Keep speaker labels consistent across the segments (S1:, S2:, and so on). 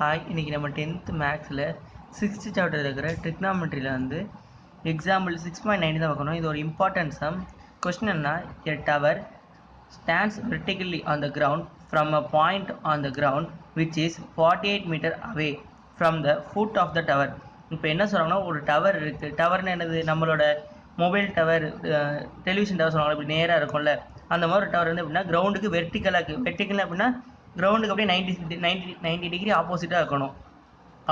S1: Hi, இன்றைக்கி நம்ம 10th மேக்ஸில் 6th சாப்டர் இருக்கிற ட்ரிக்னாமெட்ரியில் வந்து எக்ஸாம்பிள் 6.9 தான் பார்க்கணும். இது ஒரு இம்பார்ட்டன்ட் சம். கொஸ்டின் என்ன, a tower stands vertically on the ground from a point on the ground which is 48 meter away from the foot of the tower. இப்போ என்ன சொல்கிறாங்கன்னா, ஒரு டவர் இருக்குது. டவர்னு என்னது, நம்மளோட மொபைல் டவர், டெலிவிஷன் டவர் சொல்லுவாங்க, இப்படி நேராக இருக்கும்ல, அந்த மாதிரி ஒரு டவர் வந்து எப்படின்னா கிரவுண்டுக்கு வெர்டிக்கலாக இருக்குது. வெர்டிக்கல் அப்படின்னா கிரவுண்டுக்கு அப்படியே 90 டிகிரி ஆப்போசிட்டாக இருக்கணும்.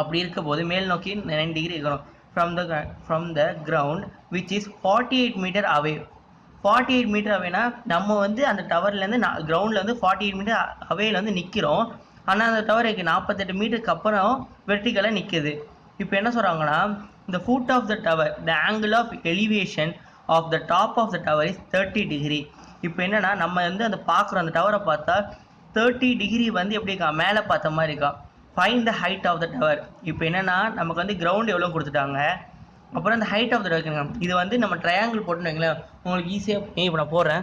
S1: அப்படி இருக்க போது மேல் நோக்கி 90 டிகிரி இருக்கணும். From the ground which is 48 metre away. 48 metre அவேனா நம்ம வந்து அந்த டவர்லேருந்து கிரவுண்டில் வந்து 48 மீட்டர் அவேயில் வந்து நிற்கிறோம். ஆனால் அந்த டவர் 48 மீட்டருக்கு அப்புறம் வெர்டிக்கலாக நிற்குது. இப்போ என்ன சொல்கிறாங்கன்னா, இந்த foot of the tower, the angle of elevation of the top of the tower is 30 degree. இப்போ என்னென்னா, நம்ம வந்து அந்த பார்க்குறோம், அந்த டவரை பார்த்தா 30 டிகிரி வந்து எப்படி இருக்கா, மேலே பார்த்த மாதிரி இருக்கா. Find the height of the tower. இப்போ என்னென்னா, நமக்கு வந்து கிரவுண்ட் எவ்வளோ கொடுத்துட்டாங்க, அப்புறம் அந்த ஹைட் ஆஃப் த டவர். இது வந்து நம்ம ட்ரையாங்கிள் போட்டுன்னு வைங்களேன், உங்களுக்கு ஈஸியாக. இப்போ நான் போடுறேன்.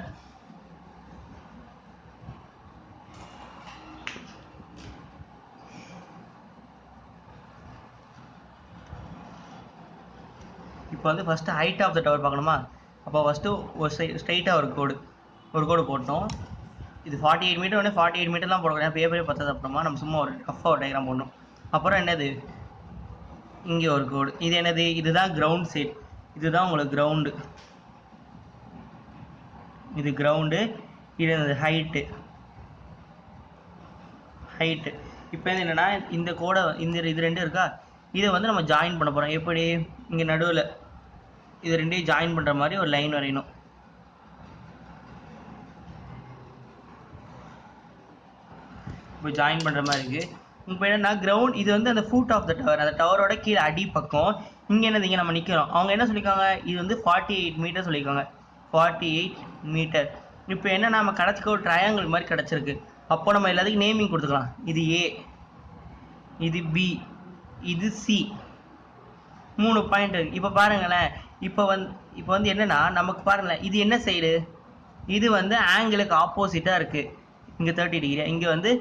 S1: இப்போ வந்து first height of the tower பார்க்கணுமா. அப்போ ஃபஸ்ட்டு ஒரு ஸ்ட்ரைட்டாக ஒரு கோடு போட்டோம். இது 48 மீட்டர் வந்து 48 மீட்டர்லாம் போடக்கூடாது, பேப்பரே பார்த்தது. அப்புறமா நம்ம சும்மா ஒரு ரஃபாக ஒரு டயக்ராம் போடணும். அப்புறம் என்னது, இங்கே ஒரு கோடு. இது என்னது, இதுதான் கிரவுண்ட் சைட். இதுதான் உங்களுக்கு கிரவுண்டு. இது கிரவுண்டு, இது என்னது ஹைட்டு. இப்போ என்னென்னா, இந்த கோடை இது ரெண்டும் இருக்கா, இதை வந்து நம்ம ஜாயின் பண்ண போகிறோம். எப்படி, இங்கே நடுவில் இது ரெண்டையும் ஜாயின் பண்ணுற மாதிரி ஒரு லைன் வரையணும். இப்போ ஜாயின் பண்ணுற மாதிரி இருக்குது. இப்போ என்னென்னா, கிரவுண்ட் இது வந்து அந்த ஃபுட் ஆஃப் த டவர், அந்த டவரோட கீழே அடி பக்கம். இங்கே என்னது, இங்கே நம்ம நிற்கிறோம். அவங்க என்ன சொல்லியிருக்காங்க, இது வந்து 48 மீட்டர் சொல்லியிருக்காங்க. 48 மீட்டர். இப்போ என்ன, நம்ம கிடச்சிக்க ஒரு ட்ரையாங்கிள் மாதிரி கிடச்சிருக்கு. அப்போ நம்ம எல்லாத்துக்கும் நேமிங் கொடுத்துக்கலாம். இது ஏ, இது பி, இது சி. 3 பாயிண்ட் இருக்குது. இப்போ பாருங்களேன், இப்போ வந்து என்னென்னா, நமக்கு பாருங்களேன், இது என்ன சைடு, இது வந்து ஆங்கிளுக்கு ஆப்போசிட்டாக இருக்குது. இங்கே 30 டிகிரி, இங்கே வந்து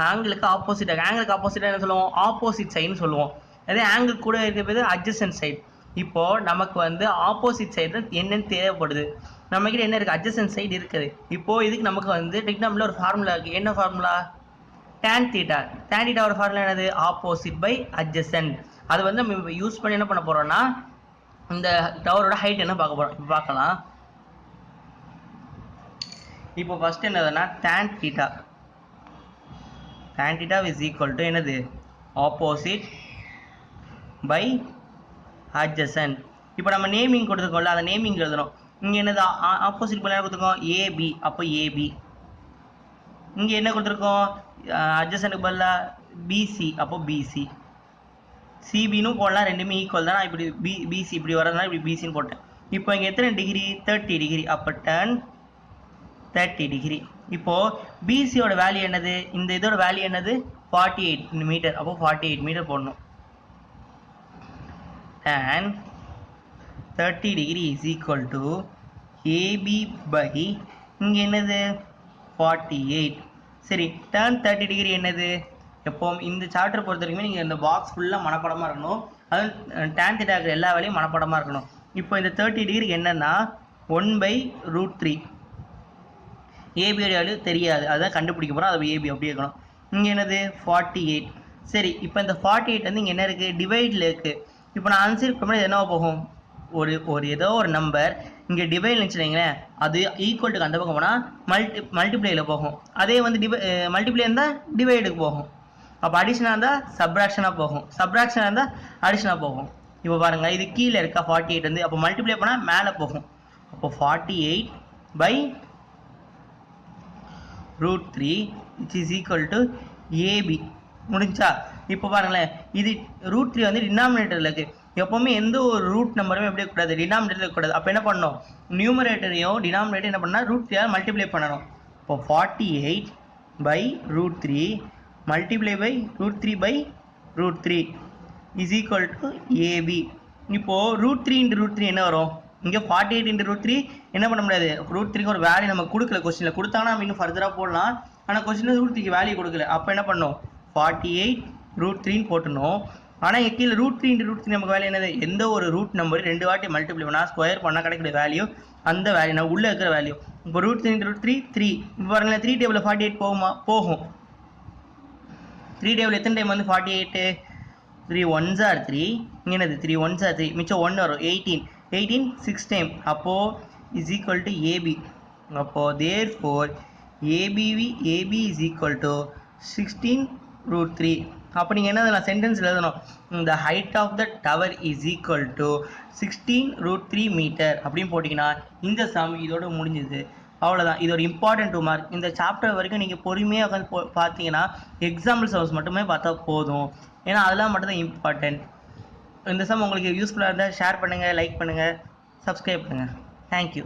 S1: ஆங்கிளுக்கு ஆப்போசிட்டாக. ஆங்கிளுக்கு ஆப்போசிட்டாக என்ன சொல்லுவோம், ஆப்போசிட் சைடுன்னு சொல்லுவோம். அதே ஆங்கிள் கூட இருக்கிறது அட்ஜசன்ட் சைடு. இப்போது நமக்கு வந்து ஆப்போசிட் சைடு என்னென்னு தேவைப்படுது. நம்மக்கிட்ட என்ன இருக்குது, அட்ஜசன்ட் சைடு இருக்குது. இப்போது இதுக்கு நமக்கு வந்து டெக்னாமில் ஒரு ஃபார்முலா இருக்குது. என்ன formula, tan theta. tan theta ஒரு ஃபார்முலா என்னது, ஆப்போசிட் பை அட்ஜசன்ட். அது வந்து நம்ம யூஸ் பண்ணி என்ன பண்ண போகிறோம்னா, இந்த டவரோட ஹைட் என்ன பார்க்க போகிறோம். இப்போ பார்க்கலாம். இப்போ ஃபஸ்ட்டு என்னதுன்னா, tan theta is equal to என்னது, ஆப்போசிட் பை அட்ஜசன்ட். இப்போ நம்ம நேமிங் கொடுத்துருக்கோம்ல, அந்த நேமிங் எழுதணும். இங்கே என்னது, ஆப்போசிட் பண்ண கொடுத்துருக்கோம் ஏபி. அப்போ ஏபி. இங்கே என்ன கொடுத்துருக்கோம், அட்ஜசன்ட்டுக்கு பதிலாக பிசி. அப்போ பிசி. சிபின்னு போடலாம், ரெண்டுமே ஈக்குவல் தான். நான் இப்படி பிசி இப்படி வரதுனால இப்படி பிசின்னு போட்டேன். இப்போ இங்கே எத்தனை டிகிரி, 30 டிகிரி. அப்போ tan 30 டிகிரி. இப்போது பிசியோட வேல்யூ என்னது, இந்த இதோட வேல்யூ என்னது, 48 மீட்டர். அப்போ 48 மீட்டர் போடணும். tan 30 degree is equal to AB by இங்கே என்னது 48. சரி, tan 30 டிகிரி என்னது, எப்போவும் இந்த சாப்டர் பொறுத்த வரைக்குமே நீங்கள் இந்த பாக்ஸ் ஃபுல்லாக மனப்படமாக இருக்கணும். அதுவும் tan theta இருக்கிற எல்லா வேலையும் மனப்படமாக இருக்கணும். இப்போ இந்த 30 டிகிரி என்னென்னா 1/√3. ஏபியோட வேல்யூ தெரியாது, அதுதான் கண்டுபிடிக்க போகிறோம். அது ஏபி அப்படியே இருக்கணும். இங்கே என்னது 48. சரி, இப்போ இந்த 48 வந்து இங்கே என்ன இருக்குது, டிவைடில் இருக்குது. இப்போ நான் ஆன்சர் பண்ணுறது என்ன போகும், ஒரு ஏதோ ஒரு நம்பர் இங்கே டிவைட் நினச்சிங்களேன், அது ஈக்குவல்ட்டுக்கு அந்த பக்கம் போனால் மல்டிப்ளையில் போகும். அதே வந்து மல்டிப்ளை இருந்தால் டிவைடுக்கு போகும். அப்போ அடிஷனாக இருந்தால் சப்ராக்ஷனாக போகும், சப்ராக்ஷனாக இருந்தால் அடிஷனாக போகும். இப்போ பாருங்கள், இது கீழே இருக்கா 48 வந்து, அப்போ மல்டிப்ளை பண்ணால் மேலே போகும். அப்போ 48/√3 which is equal to AB. முடிஞ்சா. இப்போ பாருங்களேன், இது √3 வந்து டினாமினேட்டரில் இருக்குது. எப்போவுமே எந்த ஒரு ரூட் நம்பருமே எப்படி இருக்கக்கூடாது, டினாமினேட்டர் இருக்கக்கூடாது. அப்போ என்ன பண்ணணும், நியூமரேட்டரையும் டினாமினேட்டர் என்ன பண்ணால் √3 மல்டிப்ளை பண்ணணும். இப்போ 48/√3 multiply by √3/√3 is equal to AB. இப்போது √3 என்ன வரும், இங்கே 48 × என்ன பண்ண முடியாது, √3க்கு ஒரு வேல்யூ நம்ம கொடுக்கல. கொஸ்டினில் கொடுத்தாங்கன்னா நம்ம இன்னும் ஃபர்தராக போடலாம். ஆனால் கொஸ்டினில் √3க்கு வேல்யூ கொடுக்கல. அப்போ என்ன பண்ணோம், 48 √3 போட்டணும். ஆனால் இங்கே கீழே √3 நமக்கு வேல்யூ என்னது, எந்த ஒரு ரூட் நம்பர் 2 வாட்டி மல்டிப்ளை பண்ணால் ஸ்கொயர் பண்ணால் கிடைக்கிற வேல்யூ அந்த வேல்யூ நான் உள்ளே இருக்கிற வேல்யூ. இப்போ √3 3. இப்போ பாருங்களேன் 3 டேபிளில் 48 போகுமா, போகும். 3 டேபிள் எத்தனை டைம் வந்து 48, 3 1s are 3, இங்கே என்னது 3 1s are 3, மிச்சம் 1 வரும் 18 6 டைம். அப்போது இஸ் ஈக்குவல் டு ஏபி. அப்போது therefore AB is equal to 16√3. அப்போ நீங்கள் என்ன நான் சென்டென்ஸ் எழுதணும், the height of the tower is equal to 16√3 metre அப்படின்னு போட்டிங்கன்னா இந்த சம் இதோட முடிஞ்சுது. அவ்வளோதான். இது ஒரு இம்பார்ட்டன்ட் 2 மார்க். இந்த சாப்டர் வரைக்கும் நீங்கள் பொறுமையாக உட்காந்து பார்த்தீங்கன்னா எக்ஸாம்பிள் சம்ஸ் மட்டுமே பார்த்தா போதும். ஏன்னா அதெல்லாம் மட்டும்தான் இம்பார்ட்டன்ட். இந்த சம் உங்களுக்கு யூஸ்ஃபுல்லாக இருந்தால் ஷேர் பண்ணுங்கள், லைக் பண்ணுங்கள், சப்ஸ்கிரைப் பண்ணுங்கள். தேங்க்யூ.